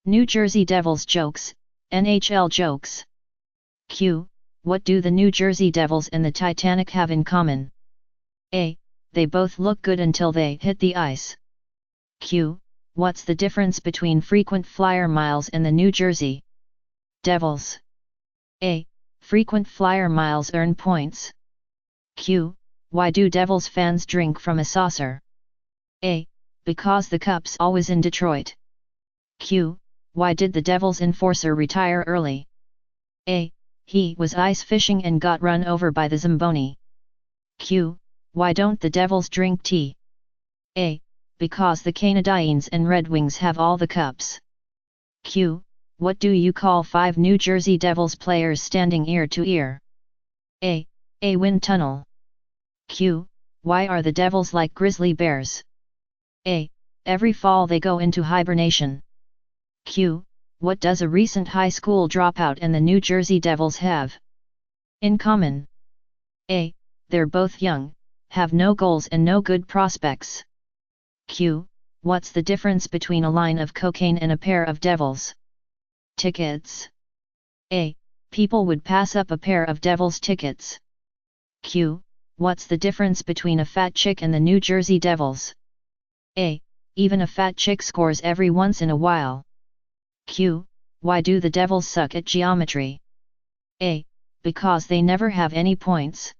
New Jersey Devils jokes, NHL jokes. Q. What do the New Jersey Devils and the Titanic have in common? A. They both look good until they hit the ice. Q. What's the difference between frequent flyer miles and the New Jersey Devils? A. Frequent flyer miles earn points. Q. Why do Devils fans drink from a saucer? A. Because the cup's always in Detroit. Q. Why did the Devils enforcer retire early? A. He was ice fishing and got run over by the Zamboni. Q. Why don't the Devils drink tea? A. Because the Canadiens and Red Wings have all the cups. Q. What do you call 5 New Jersey Devils players standing ear to ear? A. A wind tunnel. Q. Why are the Devils like grizzly bears? A. Every fall they go into hibernation. Q. What does a recent high school dropout and the New Jersey Devils have in common? A. They're both young, have no goals and no good prospects. Q. What's the difference between a line of cocaine and a pair of Devils tickets? A. People would pass up a pair of Devils tickets. Q. What's the difference between a fat chick and the New Jersey Devils? A. Even a fat chick scores every once in a while. Q. Why do the Devils suck at geometry? A. Because they never have any points.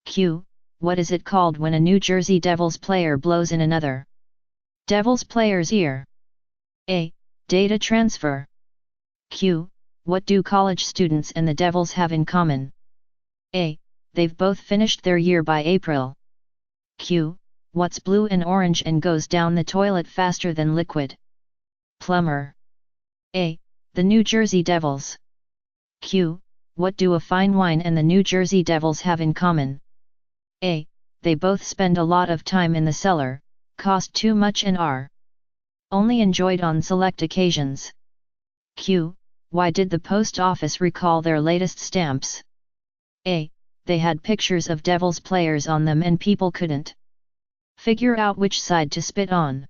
Q. What is it called when a New Jersey Devils player blows in another Devils player's ear? A. Data transfer. Q. What do college students and the Devils have in common? A. They've both finished their year by April. Q. What's blue and orange and goes down the toilet faster than liquid? Plumber. A. The New Jersey Devils. Q. What do a fine wine and the New Jersey Devils have in common? A. They both spend a lot of time in the cellar, cost too much and are only enjoyed on select occasions. Q. Why did the post office recall their latest stamps? A. They had pictures of Devils players on them and people couldn't figure out which side to spit on.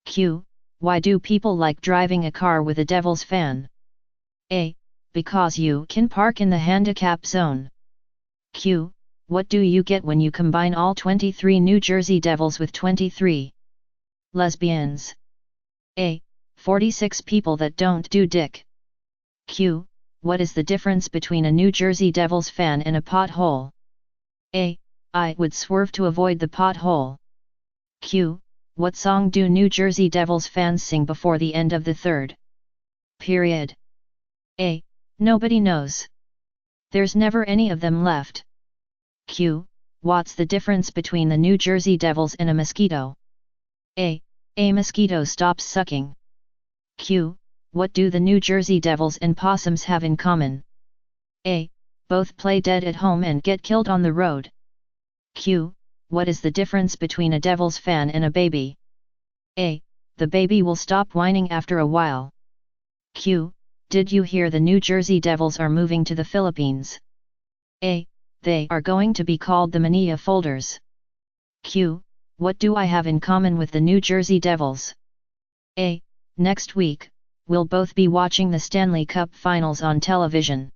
Q. Why do people like driving a car with a Devils fan? A. Because you can park in the handicap zone. Q. What do you get when you combine all 23 New Jersey Devils with 23 lesbians? A. 46 people that don't do dick. Q. What is the difference between a New Jersey Devils fan and a pothole? A. I would swerve to avoid the pothole. Q. What song do New Jersey Devils fans sing before the end of the third period? A. Nobody knows. There's never any of them left. Q. What's the difference between the New Jersey Devils and a mosquito? A. A mosquito stops sucking. Q. What do the New Jersey Devils and possums have in common? A. Both play dead at home and get killed on the road. Q. What is the difference between a Devils fan and a baby? A. The baby will stop whining after a while. Q. Did you hear the New Jersey Devils are moving to the Philippines? A. They are going to be called the Manila Folders. Q. What do I have in common with the New Jersey Devils? A. Next week, we'll both be watching the Stanley Cup Finals on television.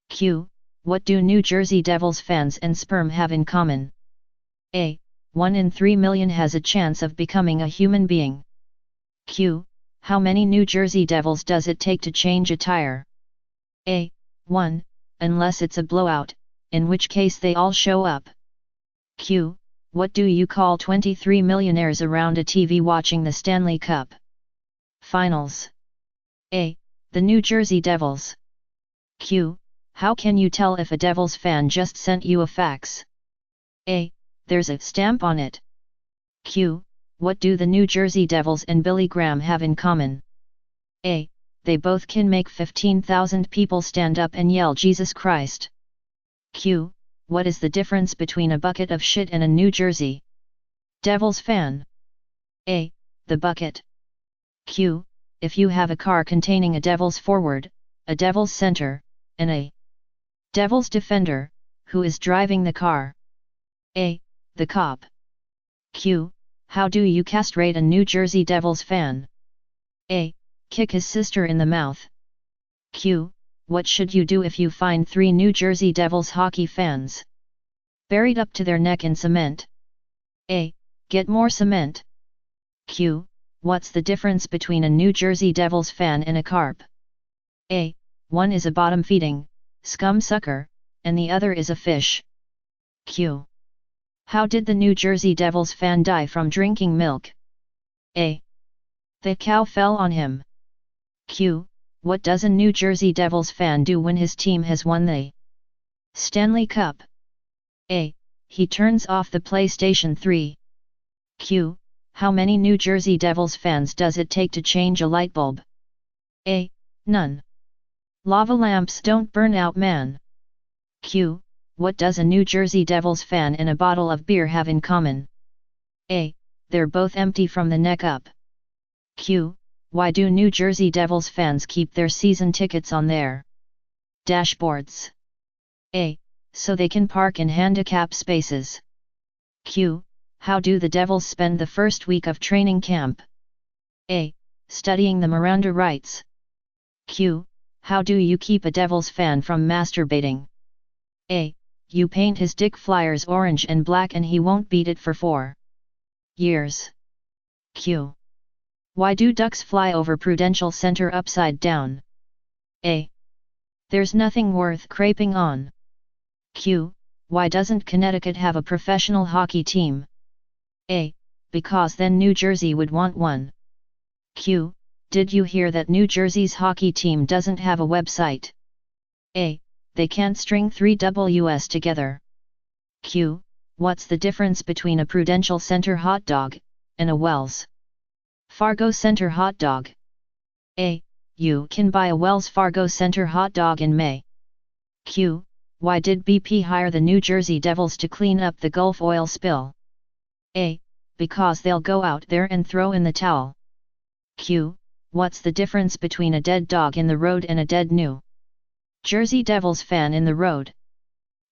Q. What do New Jersey Devils fans and sperm have in common? A. 1 in 3 million has a chance of becoming a human being. Q. How many New Jersey Devils does it take to change a tire? A. 1, unless it's a blowout, in which case they all show up. Q. What do you call 23 millionaires around a TV watching the Stanley Cup Finals? A. The New Jersey Devils. Q. How can you tell if a Devils fan just sent you a fax? A. There's a stamp on it. Q. What do the New Jersey Devils and Billy Graham have in common? A. They both can make 15,000 people stand up and yell Jesus Christ. Q. What is the difference between a bucket of shit and a New Jersey Devils fan? A. The bucket. Q. If you have a car containing a Devils forward, a Devils center, and a Devils defender, who is driving the car? A. The cop. Q. How do you castrate a New Jersey Devils fan? A. Kick his sister in the mouth. Q. What should you do if you find 3 New Jersey Devils hockey fans buried up to their neck in cement? A. Get more cement. Q. What's the difference between a New Jersey Devils fan and a carp? A. One is a bottom-feeding, scum sucker, and the other is a fish. Q. How did the New Jersey Devils fan die from drinking milk? A. The cow fell on him. Q. What does a New Jersey Devils fan do when his team has won the Stanley Cup? A. He turns off the PlayStation 3. Q. How many New Jersey Devils fans does it take to change a light bulb? A. None. Lava lamps don't burn out, man. Q. What does a New Jersey Devils fan and a bottle of beer have in common? A. They're both empty from the neck up. Q. Why do New Jersey Devils fans keep their season tickets on their dashboards? A. So they can park in handicap spaces. Q. How do the Devils spend the first week of training camp? A. Studying the Miranda rights. Q. How do you keep a Devils fan from masturbating? A. You paint his dick Flyers orange and black and he won't beat it for 4 years. Q. Why do ducks fly over Prudential Center upside down? A. There's nothing worth craping on. Q. Why doesn't Connecticut have a professional hockey team? A. Because then New Jersey would want one. Q. Did you hear that New Jersey's hockey team doesn't have a website? A. They can't string 3 Ws together. Q. What's the difference between a Prudential Center hot dog and a Wells Fargo Center hot dog? A. You can buy a Wells Fargo Center hot dog in May. Q. Why did BP hire the New Jersey Devils to clean up the Gulf oil spill? A. Because they'll go out there and throw in the towel. Q. What's the difference between a dead dog in the road and a dead New Jersey Devils fan in the road?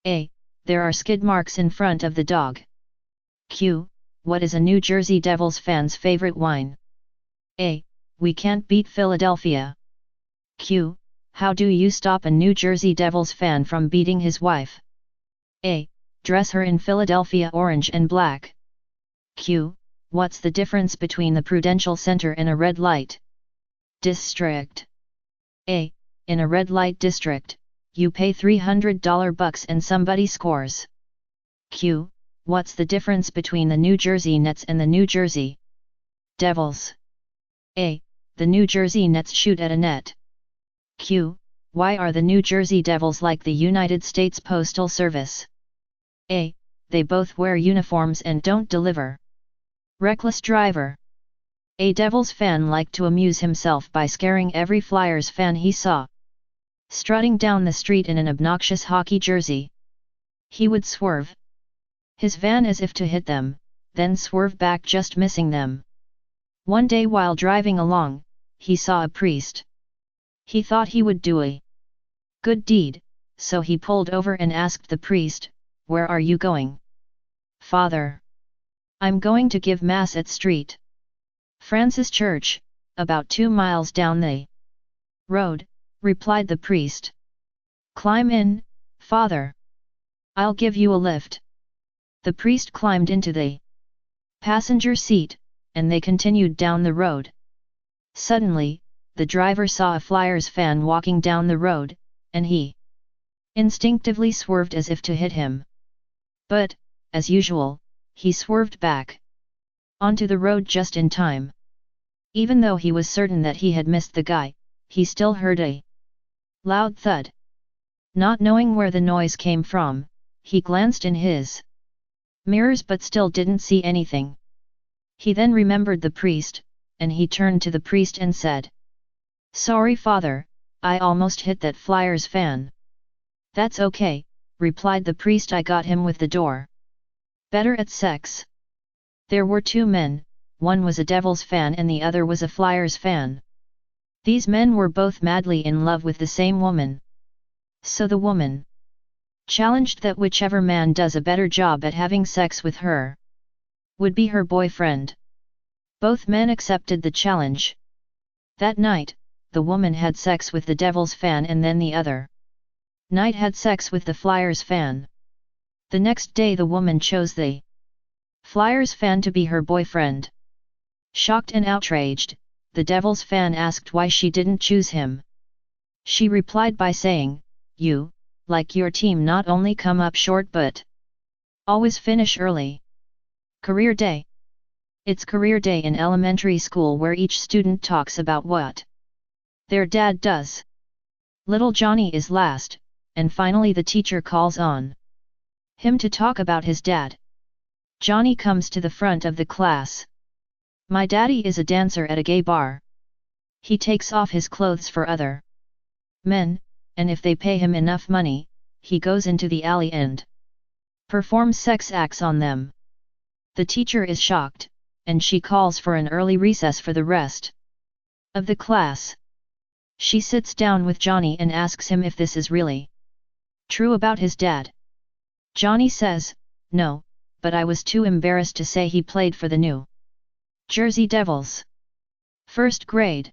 A. There are skid marks in front of the dog. Q. What is a New Jersey Devils fan's favorite wine? A. We can't beat Philadelphia. Q. How do you stop a New Jersey Devils fan from beating his wife? A. Dress her in Philadelphia orange and black. Q. What's the difference between the Prudential Center and a red light district? A. In a red light district, you pay $300 and somebody scores. Q. What's the difference between the New Jersey Nets and the New Jersey Devils? A. The New Jersey Nets shoot at a net. Q. Why are the New Jersey Devils like the United States Postal Service? A. They both wear uniforms and don't deliver. Reckless driver. A Devils fan liked to amuse himself by scaring every Flyers fan he saw strutting down the street in an obnoxious hockey jersey. He would swerve his van as if to hit them, then swerve back, just missing them. One day while driving along, he saw a priest. He thought he would do a good deed, so he pulled over and asked the priest, "Where are you going?" "Father, I'm going to give Mass at St. Francis Church, about 2 miles down the road," replied the priest. "Climb in, Father. I'll give you a lift." The priest climbed into the passenger seat, and they continued down the road. Suddenly, the driver saw a Flyers fan walking down the road, and he instinctively swerved as if to hit him. But, as usual, he swerved back onto the road just in time. Even though he was certain that he had missed the guy, he still heard a loud thud. Not knowing where the noise came from, he glanced in his mirrors but still didn't see anything. He then remembered the priest, and he turned to the priest and said, "Sorry, Father, I almost hit that Flyers fan." "That's okay," replied the priest, "I got him with the door." Better at sex. There were 2 men, one was a Devils fan and the other was a Flyers fan. These men were both madly in love with the same woman. So the woman challenged that whichever man does a better job at having sex with her would be her boyfriend. Both men accepted the challenge. That night, the woman had sex with the Devils fan and then the other night had sex with the Flyers fan. The next day the woman chose the Flyers fan to be her boyfriend. Shocked and outraged, the Devils fan asked why she didn't choose him. She replied by saying, "You, like your team, not only come up short but always finish early." Career Day. It's career day in elementary school where each student talks about what their dad does. Little Johnny is last, and finally the teacher calls on him to talk about his dad. Johnny comes to the front of the class. "My daddy is a dancer at a gay bar. He takes off his clothes for other men, and if they pay him enough money, he goes into the alley and performs sex acts on them." The teacher is shocked, and she calls for an early recess for the rest of the class. She sits down with Johnny and asks him if this is really true about his dad. Johnny says, "No, but I was too embarrassed to say he played for the New Jersey Devils. First grade."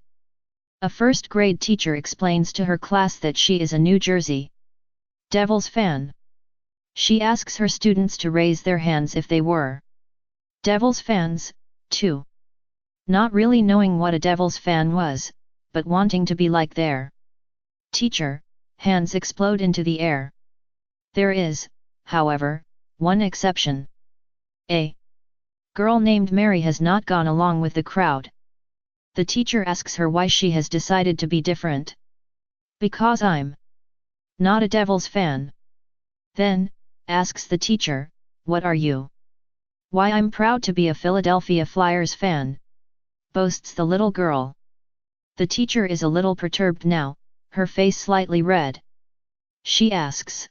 A first grade teacher explains to her class that she is a New Jersey Devils fan. She asks her students to raise their hands if they were Devils fans, too. Not really knowing what a Devils fan was, but wanting to be like their teacher, hands explode into the air. There is, however, one exception. A girl named Mary has not gone along with the crowd. The teacher asks her why she has decided to be different. "Because I'm not a Devils fan." Then, asks the teacher, "What are you?" "Why, I'm proud to be a Philadelphia Flyers fan," boasts the little girl. The teacher is a little perturbed now, her face slightly red. She asks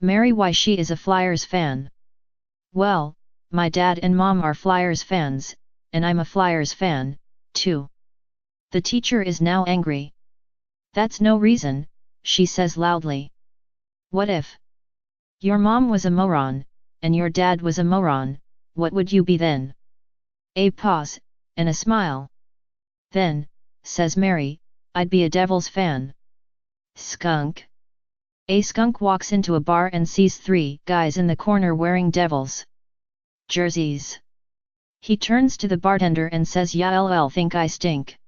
Mary why she is a Flyers fan. "Well, my dad and mom are Flyers fans, and I'm a Flyers fan, too." The teacher is now angry. "That's no reason," she says loudly. "What if your mom was a moron, and your dad was a moron, what would you be then?" A pause, and a smile. "Then," says Mary, "I'd be a Devils fan." Skunk. A skunk walks into a bar and sees 3 guys in the corner wearing Devils jerseys. He turns to the bartender and says, "Ya LL think I stink."